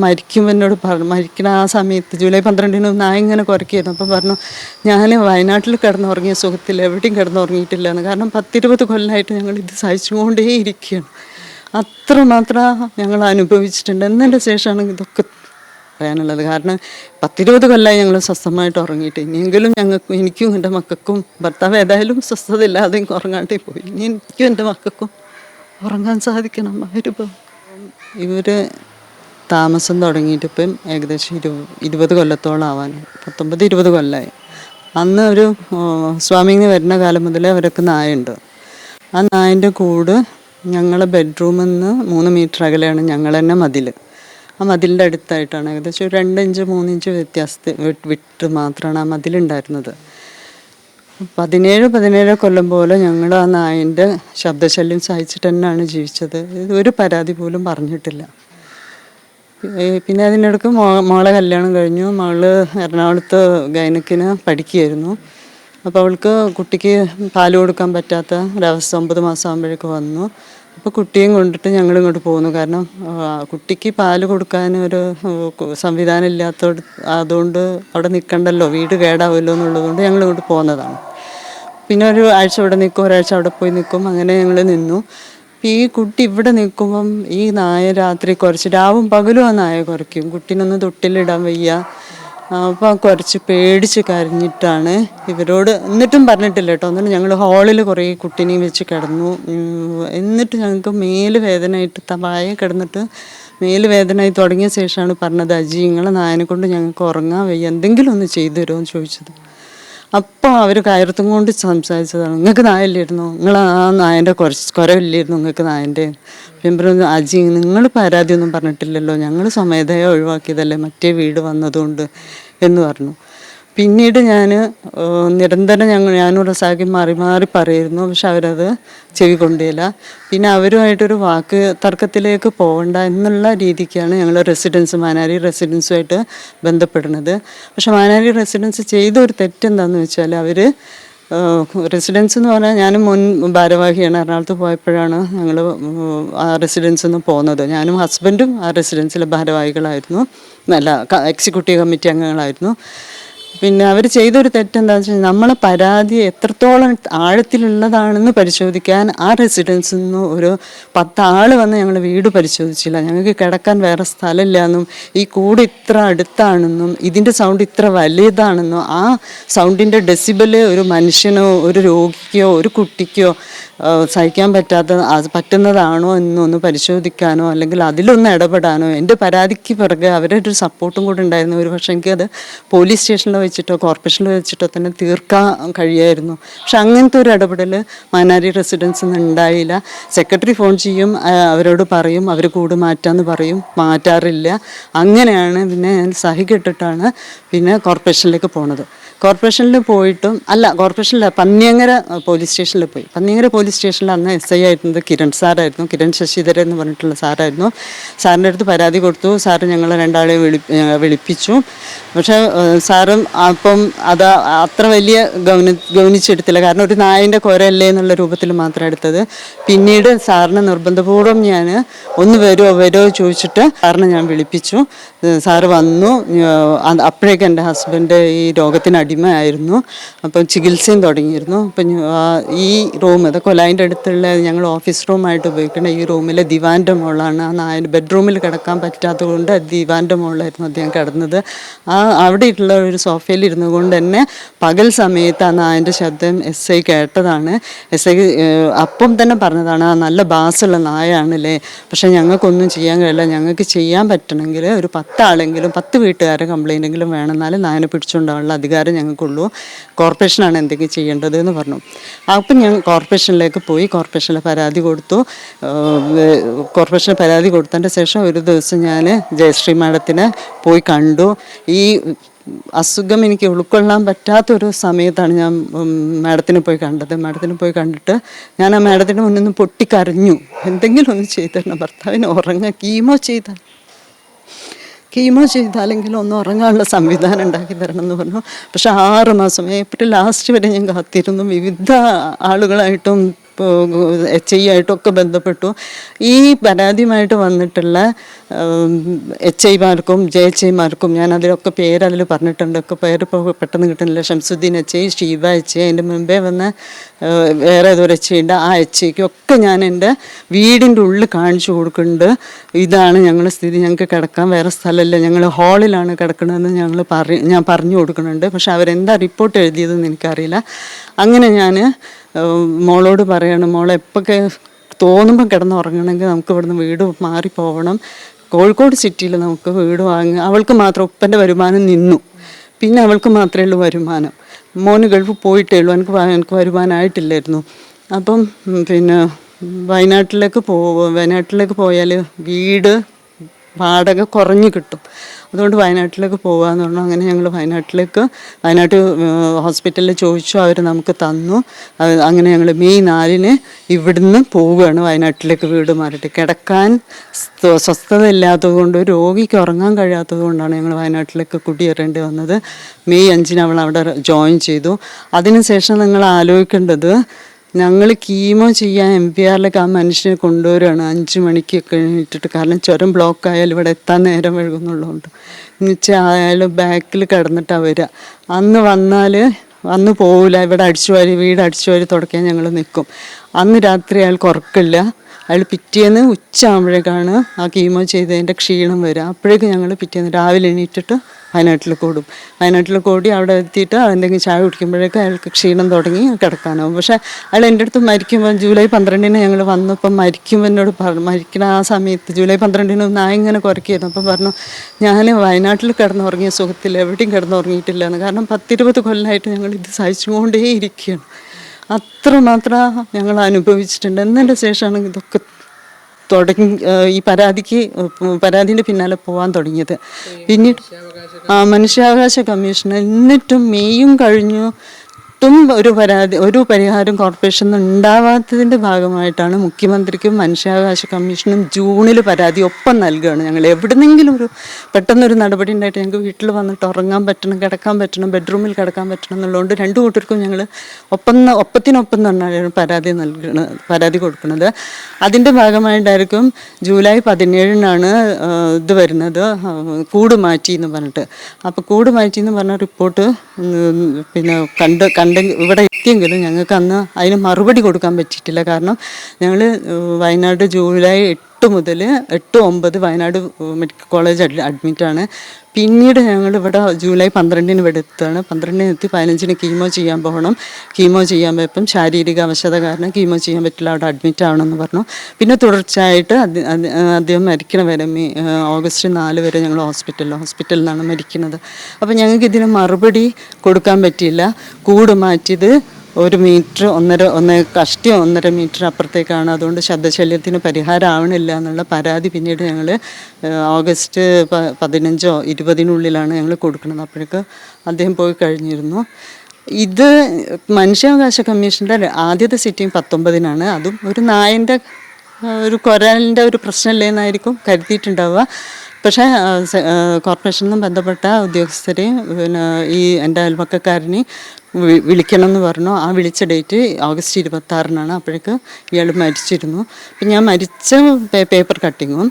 മരിക്കും എന്നോട് പറഞ്ഞു. മരിക്കണ ആ സമയത്ത് ജൂലൈ 12 നായ ഇങ്ങനെ കുരയ്ക്കായിരുന്നു. അപ്പം പറഞ്ഞു, ഞാൻ വയനാട്ടിൽ കിടന്നുറങ്ങിയ സുഖത്തിൽ എവിടെയും കിടന്നുറങ്ങിയിട്ടില്ല എന്ന്. കാരണം 10-20 കൊല്ലമായിട്ട് ഞങ്ങൾ ഇത് സഹിച്ചുകൊണ്ടേ ഇരിക്കുകയാണ്. അത്രമാത്രം ഞങ്ങൾ അനുഭവിച്ചിട്ടുണ്ട്. എന്നതിൻ്റെ ശേഷമാണ് ഇതൊക്കെ പറയാനുള്ളത്. കാരണം 10-20 കൊല്ലമായി ഞങ്ങൾ സ്വസ്ഥമായിട്ട് ഉറങ്ങിയിട്ട്. ഇനിയെങ്കിലും ഞങ്ങൾക്ക്, എനിക്കും എൻ്റെ മക്കൾക്കും, ഭർത്താവ് ഏതായാലും സ്വസ്ഥത ഇല്ലാതെയും ഉറങ്ങാണ്ടേ പോയി, ഇനി എനിക്കും എൻ്റെ മക്കൾക്കും ഉറങ്ങാൻ സാധിക്കണം. ഇവർ താമസം തുടങ്ങിയിട്ട് ഇപ്പം ഏകദേശം 20 കൊല്ലത്തോളം ആവാൻ, 19-20 കൊല്ലമായി. അന്ന് ഒരു സ്വാമിന്ന് വരുന്ന കാലം മുതലേ അവരൊക്കെ നായുണ്ട്. ആ നായൻ്റെ കൂട് ഞങ്ങളെ ബെഡ്റൂമിൽ നിന്ന് 3 മീറ്റർ അകലെയാണ് ഞങ്ങൾ തന്നെ മതിൽ. ആ മതിലിൻ്റെ അടുത്തായിട്ടാണ്, ഏകദേശം ഒരു 2 ഇഞ്ച് 3 ഇഞ്ച് വ്യത്യാസത്തിൽ വിട്ട് മാത്രമാണ് ആ മതിലുണ്ടായിരുന്നത്. 17 കൊല്ലം പോലെ ഞങ്ങൾ ആ നായൻ്റെ ശബ്ദശല്യം സഹിച്ചിട്ട് തന്നെയാണ് ജീവിച്ചത്. ഒരു പരാതി പോലും പറഞ്ഞിട്ടില്ല. പിന്നെ അതിനിടയ്ക്ക് മോളെ കല്യാണം കഴിഞ്ഞു. മകള് എറണാകുളത്ത് ഗൈനക്കിന് പഠിക്കുകയായിരുന്നു. അപ്പോൾ അവൾക്ക് കുട്ടിക്ക് പാല് കൊടുക്കാൻ പറ്റാത്ത ഒരവസ്ഥ 9 മാസം ആകുമ്പോഴേക്ക് വന്നു. അപ്പോൾ കുട്ടിയും കൊണ്ടിട്ട് ഞങ്ങൾ ഇങ്ങോട്ട് പോന്നു. കാരണം കുട്ടിക്ക് പാല് കൊടുക്കാൻ ഒരു സംവിധാനം അതുകൊണ്ട് അവിടെ നിൽക്കണ്ടല്ലോ, വീട് കേടാവുമല്ലോ എന്നുള്ളതുകൊണ്ട് ഞങ്ങൾ ഇങ്ങോട്ട് പോകുന്നതാണ്. പിന്നെ ഒരു ആഴ്ച ഇവിടെ നിൽക്കും, ഒരാഴ്ച അവിടെ പോയി നിൽക്കും, അങ്ങനെ ഞങ്ങൾ നിന്നു. ഈ കുട്ടി ഇവിടെ നിൽക്കുമ്പം ഈ നായ രാത്രി കുറച്ച്, രാവും പകലും ആ നായ കുറയ്ക്കും. കുട്ടീനൊന്ന് തൊട്ടിലിടാൻ വയ്യ. അപ്പം കുറച്ച് പേടിച്ച് കരഞ്ഞിട്ടാണ് ഇവരോട്, എന്നിട്ടും പറഞ്ഞിട്ടില്ല കേട്ടോ. എന്നിട്ട് ഞങ്ങൾ ഹാളിൽ കുറേ കുട്ടീനെയും വെച്ച് കിടന്നു. എന്നിട്ട് ഞങ്ങൾക്ക് മേല് വേദനയായിട്ട് വായ കിടന്നിട്ട് മേല് വേദനയായി തുടങ്ങിയ ശേഷമാണ് പറഞ്ഞത്, അജി നിങ്ങളെ നായനെ കൊണ്ട് ഞങ്ങൾക്ക് ഉറങ്ങാൻ വയ്യ, എന്തെങ്കിലും ഒന്ന് ചെയ്തു തരുമോ എന്ന് ചോദിച്ചത്. അപ്പോൾ അവർ കയർത്തും കൊണ്ട് സംസാരിച്ചതാണ്, നിങ്ങൾക്ക് നായല്ലായിരുന്നു, നിങ്ങൾ ആ നായൻ്റെ കുരവില്ലായിരുന്നു നിങ്ങൾക്ക് നായൻ്റെ. ഞാൻ പറഞ്ഞു, അജി നിങ്ങൾ പരാതിയൊന്നും പറഞ്ഞിട്ടില്ലല്ലോ, ഞങ്ങൾ സ്വമേധയാ ഒഴിവാക്കിയതല്ലേ മറ്റേ വീട് വന്നതുകൊണ്ട് എന്ന് പറഞ്ഞു. പിന്നീട് ഞാൻ നിരന്തരം ഞാനും റസാഖിയും മാറി മാറി പറയുന്നു. പക്ഷെ അവരത് ചെവി കൊണ്ടില്ല. പിന്നെ അവരുമായിട്ടൊരു വാക്ക് തർക്കത്തിലേക്ക് പോകണ്ട എന്നുള്ള രീതിക്കാണ് ഞങ്ങൾ മാനാരി റെസിഡൻസുമായിട്ട് ബന്ധപ്പെടുന്നത്. പക്ഷെ മാനാരി റെസിഡൻസ് ചെയ്ത ഒരു തെറ്റെന്താണെന്ന് വെച്ചാൽ, അവർ റെസിഡൻസ് എന്ന് പറഞ്ഞാൽ ഞാൻ മുൻ ഭാരവാഹിയാണ്. എറണാകുളത്ത് പോയപ്പോഴാണ് ഞങ്ങൾ ആ റെസിഡൻസിൽ നിന്ന് പോകുന്നത്. ഞാനും ഹസ്ബൻഡും ആ റെസിഡൻസിലെ ഭാരവാഹികളായിരുന്നു, നല്ല എക്സിക്യൂട്ടീവ് കമ്മിറ്റി അംഗങ്ങളായിരുന്നു. പിന്നെ അവർ ചെയ്തൊരു തെറ്റെന്താണെന്ന് വെച്ചാൽ, നമ്മളെ പരാതി എത്രത്തോളം ആഴത്തിലുള്ളതാണെന്ന് പരിശോധിക്കാൻ ആ റെസിഡൻസിൽ നിന്ന് ഒരു 10 ആൾ വന്ന് ഞങ്ങൾ വീട് പരിശോധിച്ചില്ല. ഞങ്ങൾക്ക് കിടക്കാൻ വേറെ സ്ഥലമില്ല എന്നും, ഈ കൂട് ഇത്ര അടുത്താണെന്നും, ഇതിൻ്റെ സൗണ്ട് ഇത്ര വലിയതാണെന്നും, ആ സൗണ്ടിൻ്റെ ഡെസിബൽ ഒരു മനുഷ്യനോ ഒരു രോഗിക്കോ ഒരു കുട്ടിക്കോ സഹിക്കാൻ പറ്റുന്നതാണോ എന്നൊന്ന് പരിശോധിക്കാനോ അല്ലെങ്കിൽ അതിലൊന്ന് ഇടപെടാനോ, എൻ്റെ പരാതിക്ക് പിറകെ അവരുടെ ഒരു സപ്പോർട്ടും കൂടെ ഉണ്ടായിരുന്നു. ഒരു പക്ഷേ എനിക്കത് പോലീസ് സ്റ്റേഷനിൽ വെച്ചിട്ടോ കോർപ്പറേഷനിൽ വെച്ചിട്ടോ തന്നെ തീർക്കാൻ കഴിയുമായിരുന്നു. പക്ഷെ അങ്ങനത്തെ ഒരു ഇടപെടൽ മാനാരി റെസിഡൻസിൽ നിന്ന് ഉണ്ടായില്ല. സെക്രട്ടറി ഫോൺ ചെയ്യും, അവരോട് പറയും, അവർ കൂട് മാറ്റാമെന്ന് പറയും, മാറ്റാറില്ല. അങ്ങനെയാണ് പിന്നെ ഞാൻ സഹികെട്ടിട്ടാണ് പിന്നെ കോർപ്പറേഷനിലേക്ക് പോണത്. കോർപ്പറേഷനിൽ പോയിട്ടും കോർപ്പറേഷനിൽ പന്നിയങ്ങര പോലീസ് സ്റ്റേഷനിൽ പോയി. പന്നിയങ്ങര പോലീസ് സ്റ്റേഷനിൽ അന്ന് എസ് ഐ ആയിരുന്നത് കിരൺ സാറായിരുന്നു. കിരൺ ശശിധരൻ എന്ന് പറഞ്ഞിട്ടുള്ള സാറായിരുന്നു. സാറിൻ്റെ അടുത്ത് പരാതി കൊടുത്തു. സാറ് ഞങ്ങളെ 2 ആളെ വിളിപ്പിച്ചു. പക്ഷേ സാറും അപ്പം അത് അത്ര വലിയ ഗൗനിച്ചെടുത്തില്ല. കാരണം ഒരു നായൻ്റെ കുരയല്ലേ എന്നുള്ള രൂപത്തിൽ മാത്രം എടുത്തത്. പിന്നീട് സാറിന് നിർബന്ധപൂർവ്വം ഞാൻ ഒന്ന് വരുമോ ചോദിച്ചിട്ട് സാറിനെ ഞാൻ വിളിപ്പിച്ചു. സാറ് വന്നു. അപ്പോഴേക്കും എൻ്റെ ഹസ്ബൻഡ് ഈ രോഗത്തിന് അടിമയായിരുന്നു. അപ്പം ചികിത്സയും തുടങ്ങിയിരുന്നു. അപ്പം ഈ റൂം, ഇത് കൊലായിൻ്റെ അടുത്തുള്ള ഞങ്ങൾ ഓഫീസ് റൂമായിട്ട് ഉപയോഗിക്കുന്ന ഈ റൂമിലെ ദിവാൻ്റെ മുകളിലാണ്. ആ നായൻ്റെ ബെഡ്റൂമിൽ കിടക്കാൻ പറ്റാത്തത് കൊണ്ട് ദിവാൻ്റെ മുകളിലായിരുന്നു അദ്ദേഹം കിടന്നത്. അവിടെയുള്ള ഒരു സോഫയിൽ ഇരുന്നു കൊണ്ട് തന്നെ പകൽ സമയത്ത് ആ നായൻ്റെ ശബ്ദം എസ് ഐ കേട്ടതാണ്. എസ് ഐ അപ്പം തന്നെ പറഞ്ഞതാണ്, ആ നല്ല ബാസുള്ള നായാണല്ലേ, പക്ഷേ ഞങ്ങൾക്കൊന്നും ചെയ്യാൻ കഴിയില്ല, ഞങ്ങൾക്ക് ചെയ്യാൻ പറ്റണമെങ്കിൽ ഒരു 10 ആളെങ്കിലും 10 വീട്ടുകാരെ കംപ്ലൈൻറ്റെങ്കിലും വേണം, എന്നാലും നായനെ പിടിച്ചുകൊണ്ടാവാനുള്ള അധികാരം ഞങ്ങൾക്കുള്ളൂ, കോർപ്പറേഷനാണ് എന്തെങ്കിലും ചെയ്യേണ്ടത് എന്ന് പറഞ്ഞു. അപ്പം ഞാൻ കോർപ്പറേഷനിലേക്ക് പോയി. കോർപ്പറേഷനിൽ പരാതി കൊടുത്തു. കോർപ്പറേഷനിൽ പരാതി കൊടുത്തതിൻ്റെ ശേഷം ഒരു ദിവസം ഞാൻ ജയശ്രീ മാഡത്തിനെ പോയി കണ്ടു. ഈ അസുഖം എനിക്ക് ഉൾക്കൊള്ളാൻ പറ്റാത്തൊരു സമയത്താണ് ഞാൻ മാഡത്തിനെ പോയി കണ്ടത്. മാഡത്തിനെ പോയി കണ്ടിട്ട് ഞാൻ ആ മാഡത്തിൻ്റെ മുന്നിൽ നിന്ന് പൊട്ടിക്കരഞ്ഞു, എന്തെങ്കിലും ഒന്ന് ചെയ്തു തരണം, ഭർത്താവിന് ഉറങ്ങാൻ കീമോ ചെയ്താലെങ്കിലും ഒന്ന് ഉറങ്ങാനുള്ള സംവിധാനം ഉണ്ടാക്കി തരണം എന്ന് പറഞ്ഞു. പക്ഷെ 6 മാസം, ഏപ്രിൽ ലാസ്റ്റ് വരെ ഞാൻ കാത്തിരുന്നു. വിവിധ ആളുകളായിട്ടും HI ആയിട്ടൊക്കെ ബന്ധപ്പെട്ടു. ഈ പരാതിയുമായിട്ട് വന്നിട്ടുള്ള HI-മാർക്കും JHI-മാർക്കും ഞാൻ അതിലൊക്കെ പേര് അതിൽ പറഞ്ഞിട്ടുണ്ട്. ഒക്കെ പേര് ഇപ്പോൾ പെട്ടെന്ന് കിട്ടുന്നില്ല. ഷംസുദ്ദീൻ HI, ഷീബ HI, അതിൻ്റെ മുമ്പേ വന്ന വേറെ ഏതൊരു HI ഉണ്ട്. ആ HIക്കും ഒക്കെ ഞാൻ എൻ്റെ വീടിൻ്റെ ഉള്ളിൽ കാണിച്ചു കൊടുക്കുന്നുണ്ട്. ഇതാണ് ഞങ്ങളുടെ സ്ഥിതി, ഞങ്ങൾക്ക് കിടക്കാൻ വേറെ സ്ഥലമില്ല, ഞങ്ങൾ ഹാളിലാണ് കിടക്കണമെന്ന് ഞാൻ പറഞ്ഞു കൊടുക്കുന്നുണ്ട്. പക്ഷെ അവരെന്താ റിപ്പോർട്ട് എഴുതിയതെന്ന് എനിക്കറിയില്ല. അങ്ങനെ ഞാൻ മോളോട് പറയണം, മോളെ എപ്പോഴൊക്കെ തോന്നുമ്പോൾ കിടന്നുറങ്ങണമെങ്കിൽ നമുക്ക് ഇവിടുന്ന് വീട് മാറിപ്പോകണം, കോഴിക്കോട് സിറ്റിയിൽ നമുക്ക് വീട് വാങ്ങി. അവൾക്ക് മാത്രം ഉപ്പൻ്റെ വരുമാനം നിന്നു, പിന്നെ അവൾക്ക് മാത്രമേ ഉള്ളൂ വരുമാനം. മോന് ഗൾഫ് പോയിട്ടേ ഉള്ളൂ, എനിക്ക് വരുമാനമായിട്ടില്ലായിരുന്നു. അപ്പം പിന്നെ വയനാട്ടിലേക്ക് പോയാൽ വീട് വാടക കുറഞ്ഞു കിട്ടും. അതുകൊണ്ട് വയനാട്ടിലേക്ക് പോകാമെന്ന് പറഞ്ഞു. അങ്ങനെ ഞങ്ങൾ വയനാട്ട് ഹോസ്പിറ്റലിൽ ചോദിച്ചു, അവർ നമുക്ക് തന്നു. അങ്ങനെ ഞങ്ങൾ മെയ് 4-ന് ഇവിടുന്ന് പോവുകയാണ് വയനാട്ടിലേക്ക് വീട് മാറിയിട്ട്. കിടക്കാൻ സ്വസ്ഥത ഇല്ലാത്തത് കൊണ്ട്, രോഗിക്ക് ഉറങ്ങാൻ കഴിയാത്തത് കൊണ്ടാണ് ഞങ്ങൾ വയനാട്ടിലേക്ക് കുടിയേറേണ്ടി വന്നത്. മെയ് 5-ന് അവൾ അവിടെ ജോയിൻ ചെയ്തു. അതിനുശേഷം നിങ്ങൾ ആലോചിക്കേണ്ടത്, ഞങ്ങൾ കീമോ ചെയ്യാൻ MPRലേക്ക് ആ മനുഷ്യനെ കൊണ്ടുവരികയാണ് 5 മണിക്കൊക്കെ എണീറ്റിട്ട്. കാരണം ചുരം ബ്ലോക്ക് ആയാലും ഇവിടെ എത്താൻ നേരം വൈകുന്നുള്ളതുകൊണ്ട്. എന്നുവെച്ചാൽ അയാൾ ബാക്കിൽ കിടന്നിട്ടാണ് വരിക. അന്ന് പോവില്ല, ഇവിടെ വീട് അടിച്ചു വാരി തുടയ്ക്കാൻ ഞങ്ങൾ നിൽക്കും. അന്ന് രാത്രി അയാൾക്ക് ഉറക്കില്ല. അയാൾ പിറ്റേന്ന് ഉച്ച ആകുമ്പോഴേക്കാണ് ആ കീമോ ചെയ്തതിൻ്റെ ക്ഷീണം വരിക. അപ്പോഴേക്കും ഞങ്ങൾ പിറ്റേന്ന് രാവിലെ എണീറ്റിട്ട് വയനാട്ടിലേക്ക് ഓടും. വയനാട്ടിലേക്ക് ഓടി അവിടെ എത്തിയിട്ട് എന്തെങ്കിലും ചായ കുടിക്കുമ്പോഴേക്കും അയാൾക്ക് ക്ഷീണം തുടങ്ങി കിടക്കാനാവും. പക്ഷേ അയാൾ എൻ്റെ അടുത്ത് മരിക്കുമ്പോൾ ജൂലൈ 12-ന് ഞങ്ങൾ വന്നപ്പം മരിക്കുമ്പോൾ എന്നോട് മരിക്കുന്ന ആ സമയത്ത് ജൂലൈ 12-ന് ഇങ്ങനെ കുറയ്ക്കായിരുന്നു. അപ്പം പറഞ്ഞു, ഞാൻ വയനാട്ടിൽ കിടന്നുറങ്ങിയ സുഖത്തിൽ എവിടെയും കിടന്നുറങ്ങിയിട്ടില്ല എന്ന്. കാരണം 10-20 കൊല്ലമായിട്ട് ഞങ്ങൾ ഇത് സഹിച്ചുകൊണ്ടേ ഇരിക്കുകയാണ്. അത്രമാത്രം ഞങ്ങൾ അനുഭവിച്ചിട്ടുണ്ട്. എന്നതിൻ്റെ ശേഷമാണ് ഇതൊക്കെ ഈ പരാതിൻ്റെ പിന്നാലെ പോകാൻ തുടങ്ങിയത്. പിന്നീട് മനുഷ്യാവകാശ കമ്മീഷൻ, എന്നിട്ടും മെയ്യും കഴിഞ്ഞു, ഒരു പരിഹാരം കോർപ്പറേഷനിൽ ഉണ്ടാവാത്തതിൻ്റെ ഭാഗമായിട്ടാണ് മുഖ്യമന്ത്രിക്കും മനുഷ്യാവകാശ കമ്മീഷനും ജൂണിൽ പരാതി ഒപ്പം നൽകുകയാണ്. ഞങ്ങൾ എവിടെന്നെങ്കിലും പെട്ടെന്നൊരു നടപടി ഉണ്ടായിട്ട് ഞങ്ങൾക്ക് വീട്ടിൽ വന്നിട്ട് ഉറങ്ങാൻ പറ്റണം, കിടക്കാൻ പറ്റണം, ബെഡ്റൂമിൽ കിടക്കാൻ പറ്റണം എന്നുള്ളതുകൊണ്ട് 2 കൂട്ടർക്കും ഞങ്ങൾ ഒപ്പത്തിനൊപ്പം തന്നെയാണ് പരാതി കൊടുക്കുന്നത്. അതിൻ്റെ ഭാഗമായിട്ടായിരിക്കും ജൂലൈ 17-നാണ് ഇത് വരുന്നത്, കൂട് മാറ്റി എന്ന് പറഞ്ഞിട്ട്. അപ്പോൾ കൂട് മാറ്റി എന്ന് പറഞ്ഞ റിപ്പോർട്ട് പിന്നെ ഇവിടെ എത്തിയെങ്കിലും ഞങ്ങൾക്ക് അന്ന് അതിന് മറുപടി കൊടുക്കാൻ പറ്റിയിട്ടില്ല. കാരണം ഞങ്ങൾ വയനാട് ജൂലൈ 8 മുതൽ 8-9 വയനാട് മെഡിക്കൽ കോളേജ് അഡ്മിറ്റാണ്. പിന്നീട് ഞങ്ങൾ ഇവിടെ ജൂലൈ 12-ന് ഇവിടെ എത്തുകയാണ്. 12-ന് എത്തി 15-ന് കീമോ ചെയ്യാൻ പോകണം. കീമോ ചെയ്യാൻ പോയപ്പം ശാരീരിക അവശത കാരണം കീമോ ചെയ്യാൻ പറ്റില്ല, അവിടെ അഡ്മിറ്റ് ആവണമെന്ന് പറഞ്ഞു. പിന്നെ തുടർച്ചയായിട്ട് അദ്ദേഹം മരിക്കണ വരെ ഓഗസ്റ്റ് 4 വരെ ഞങ്ങൾ ഹോസ്പിറ്റലിൽ നിന്നാണ് മരിക്കുന്നത്. അപ്പോൾ ഞങ്ങൾക്ക് ഇതിന് മറുപടി കൊടുക്കാൻ പറ്റിയില്ല. കൂട് മാറ്റിയത് 1 മീറ്റർ 1.5 മീറ്റർ അപ്പുറത്തേക്കാണ്. അതുകൊണ്ട് ശബ്ദശല്യത്തിന് പരിഹാരം ആവണില്ല എന്നുള്ള പരാതി പിന്നീട് ഞങ്ങൾ ഓഗസ്റ്റ് 15-ഓ 20-നുള്ളിലാണ് ഞങ്ങൾ കൊടുക്കുന്നത്. അപ്പോഴേക്ക് അദ്ദേഹം പോയി കഴിഞ്ഞിരുന്നു. ഇത് മനുഷ്യാവകാശ കമ്മീഷൻ്റെ ആദ്യത്തെ സിറ്റിംഗ് 19-നാണ്. അതും ഒരു നായൻ്റെ കുരലിൻ്റെ ഒരു പ്രശ്നമില്ലെന്നായിരിക്കും കരുതിയിട്ടുണ്ടാവുക. പക്ഷേ കോർപ്പറേഷനിൽ നിന്നും ബന്ധപ്പെട്ട ഉദ്യോഗസ്ഥരെയും പിന്നെ ഈ എൻ്റെ അയൽപക്കക്കാരനെയും വിളിക്കണം എന്ന് പറഞ്ഞു. ആ വിളിച്ച ഡേറ്റ് ഓഗസ്റ്റ് 26-നാണ്. അപ്പോഴേക്ക് ഇയാൾ മരിച്ചിരുന്നു. അപ്പം ഞാൻ മരിച്ച പേപ്പർ കട്ടിങ്ങും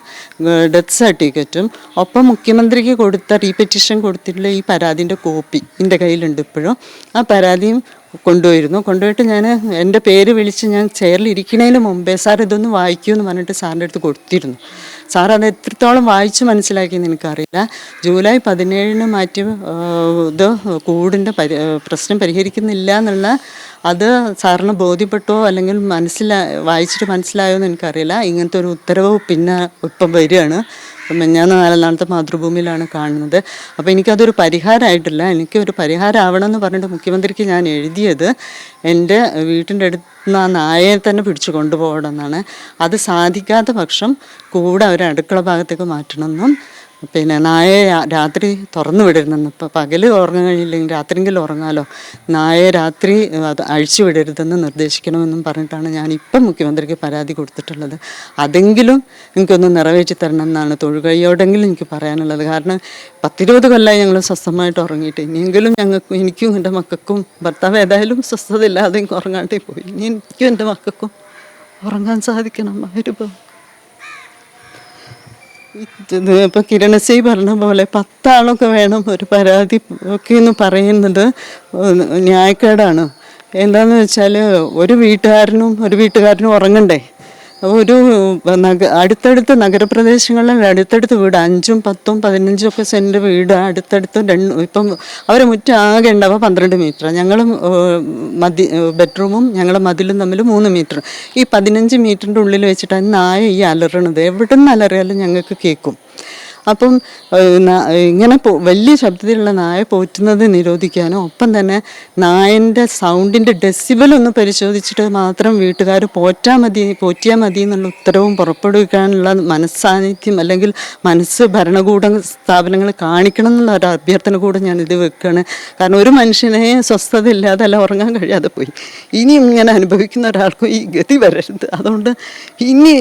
ഡെത്ത് സർട്ടിഫിക്കറ്റും ഒപ്പം മുഖ്യമന്ത്രിക്ക് കൊടുത്ത റീപെറ്റീഷൻ കൊടുത്തിട്ടുള്ള ഈ പരാതിൻ്റെ കോപ്പി എൻ്റെ കയ്യിലുണ്ട് ഇപ്പോഴും. ആ പരാതിയും കൊണ്ടുപോയിട്ട് ഞാൻ എൻ്റെ പേര് വിളിച്ച് ഞാൻ ചെയറിൽ ഇരിക്കുന്നതിന് മുമ്പേ സാർ ഇതൊന്ന് വായിക്കൂ എന്ന് പറഞ്ഞിട്ട് സാറിൻ്റെ അടുത്ത് കൊടുത്തിരുന്നു. സാർ അത് എത്രത്തോളം വായിച്ച് മനസ്സിലാക്കിയെന്ന് എനിക്കറിയില്ല. ജൂലൈ 17-ന് മാറ്റി ഇത് കൂടിൻ്റെ പ്രശ്നം പരിഹരിക്കുന്നില്ല എന്നുള്ള അത് സാറിന് ബോധ്യപ്പെട്ടോ അല്ലെങ്കിൽ വായിച്ചിട്ട് മനസ്സിലായോ എന്ന് എനിക്കറിയില്ല. ഇങ്ങനത്തെ ഒരു ഉത്തരവ് പിന്നെ ഇപ്പം വരികയാണ്. ഞാൻ 4-ാമത്തെ മാതൃഭൂമിയിലാണ് കാണുന്നത്. അപ്പോൾ എനിക്കതൊരു പരിഹാരമായിട്ടില്ല. എനിക്കൊരു പരിഹാരം ആവണമെന്ന് പറഞ്ഞിട്ട് മുഖ്യമന്ത്രിക്ക് ഞാൻ എഴുതിയത് എൻ്റെ വീട്ടിൻ്റെ അടുത്ത് നിന്ന് ആ നായയെ തന്നെ പിടിച്ചു കൊണ്ടുപോകണമെന്നാണ്. അത് സാധിക്കാത്ത പക്ഷം കൂടെ അവർ അടുക്കള ഭാഗത്തേക്ക് മാറ്റണമെന്നും പിന്നെ നായയെ രാത്രി തുറന്നു വിടരുതെന്ന്. ഇപ്പോൾ പകൽ ഉറങ്ങാൻ കഴിയില്ലെങ്കിൽ രാത്രിയെങ്കിലും ഉറങ്ങാലോ, നായയെ രാത്രി അത് അഴിച്ചു വിടരുതെന്ന് നിർദ്ദേശിക്കണമെന്നും പറഞ്ഞിട്ടാണ് ഞാനിപ്പം മുഖ്യമന്ത്രിക്ക് പരാതി കൊടുത്തിട്ടുള്ളത്. അതെങ്കിലും എനിക്കൊന്ന് നിറവേറ്റി തരണം എന്നാണ് തൊഴുകൈയോടെങ്കിലും എനിക്ക് പറയാനുള്ളത്. കാരണം 10-20 കൊല്ലമായി ഞങ്ങൾ സ്വസ്ഥമായിട്ട് ഉറങ്ങിയിട്ട്, ഇനിയെങ്കിലും ഞങ്ങൾക്ക്, എനിക്കും എൻ്റെ മക്കൾക്കും, ഭർത്താവ് ഏതായാലും സ്വസ്ഥത ഇല്ലാതെ ഉറങ്ങാണ്ടേ പോയി, ഇനി എനിക്കും എൻ്റെ മക്കൾക്കും ഉറങ്ങാൻ സാധിക്കണം. ആയിരിക്കും ഇപ്പം കിരണശ്രീ പറഞ്ഞ പോലെ 10 ആളൊക്കെ വേണം ഒരു പരാതി ഒക്കെ എന്ന് പറയുന്നത് ന്യായക്കേടാണ്. എന്താണെന്ന് വെച്ചാൽ ഒരു വീട്ടുകാരനും ഉറങ്ങണ്ടേ. ഒരു അടുത്തടുത്ത് നഗരപ്രദേശങ്ങളിൽ അടുത്തടുത്ത് വീട് 5ഉം 10ഉം 15ഉം ഒക്കെ സെൻറ്റ് വീട് അടുത്തടുത്ത് ഇപ്പം അവരെ മുറ്റം ആകെ ഉണ്ടാവുക 12 മീറ്റർ. ഞങ്ങൾ ബെഡ്റൂമും ഞങ്ങളുടെ മതിലും തമ്മിൽ 3 മീറ്റർ. ഈ 15 മീറ്ററിൻ്റെ ഉള്ളിൽ വെച്ചിട്ടാണ് നായ ഈ അലറണത്. എവിടെ നിന്ന് അലറിയാലും ഞങ്ങൾക്ക് കേൾക്കും. അപ്പം ഇങ്ങനെ വലിയ ശബ്ദത്തിലുള്ള നായ പോറ്റുന്നത് നിരോധിക്കാനും, ഒപ്പം തന്നെ നായൻ്റെ സൗണ്ടിൻ്റെ ഡെസിബൽ ഒന്ന് പരിശോധിച്ചിട്ട് മാത്രം വീട്ടുകാർ പോറ്റിയാൽ മതി എന്നുള്ള ഉത്തരവും പുറപ്പെടുവിക്കാനുള്ള മനസ്സാന്നിധ്യം അല്ലെങ്കിൽ ഭരണകൂട സ്ഥാപനങ്ങൾ കാണിക്കണം എന്നുള്ള ഒരു അഭ്യർത്ഥന കൂടെ ഞാനിത് വെക്കുകയാണ്. കാരണം ഒരു മനുഷ്യനെ സ്വസ്ഥത ഇല്ലാതെ അല്ല ഉറങ്ങാൻ കഴിയാതെ പോയി, ഇനിയും ഇങ്ങനെ അനുഭവിക്കുന്ന ഒരാൾക്കും ഈ ഗതി വരരുത്. അതുകൊണ്ട് ഇനി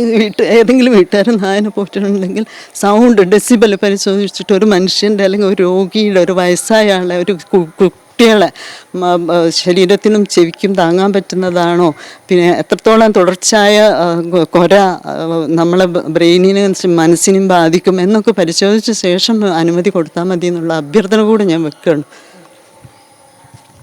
ഏതെങ്കിലും വീട്ടുകാർ നായനെ പോറ്റുന്നുണ്ടെങ്കിൽ സൗണ്ട് ഡെസിബൽ പരിശോധിച്ചിട്ട് ഒരു മനുഷ്യൻ്റെ അല്ലെങ്കിൽ ഒരു രോഗിയുടെ, ഒരു വയസ്സായ ആളെ, ഒരു കുട്ടികളെ ശരീരത്തിനും ചെവിക്കും താങ്ങാൻ പറ്റുന്നതാണോ, പിന്നെ എത്രത്തോളം തുടർച്ചയായ കൊര നമ്മളെ ബ്രെയിനിനും മനസ്സിനും ബാധിക്കും എന്നൊക്കെ പരിശോധിച്ച ശേഷം അനുമതി കൊടുത്താൽ മതി എന്നുള്ള അഭ്യർത്ഥന കൂടെ ഞാൻ വെക്കുകയാണ്.